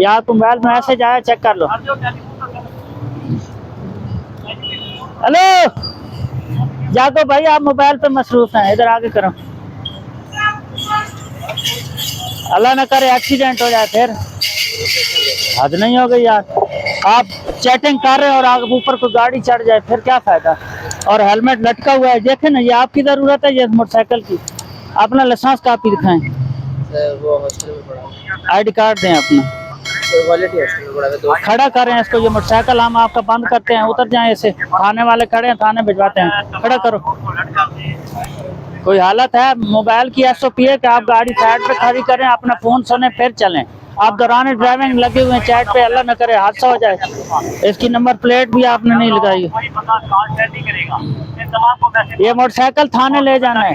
यार तुम मोबाइल में मैसेज आया, चेक कर लो। हेलो जागो भाई, आप मोबाइल पे मसरूफ हैं, इधर आगे करो। अल्लाह ना करे एक्सीडेंट हो जाए फिर। हद नहीं हो गई यार, आप चैटिंग कर रहे हैं और आगे ऊपर कोई गाड़ी चढ़ जाए फिर क्या फायदा। और हेलमेट लटका हुआ है, देखे ना, ये आपकी जरूरत है ये मोटरसाइकिल की। अपना लाइसेंस कापी दिखाएं। वो हॉस्टल में पड़ा, आईडी कार्ड दें अपना। क्वालिटी हॉस्टल में पड़ा है तो खड़ा कर रहे हैं इसको, ये मोटरसाइकिल हम आपका बंद करते हैं, उतर जाएं ऐसे। थाने वाले खड़े हैं, थाने भिजवाते हैं, खड़ा करो। कोई हालत है? मोबाइल की एसओपी है कि आप गाड़ी साइड पे खड़ी करें, अपना फोन सुने फिर चलें। आप दौरान ड्राइविंग लगे हुए हैं चैट पे, अल्लाह न करे हादसा हो जाए। इसकी नंबर प्लेट भी आपने नहीं लगाई। ये मोटरसाइकिल थाने ले जाना है।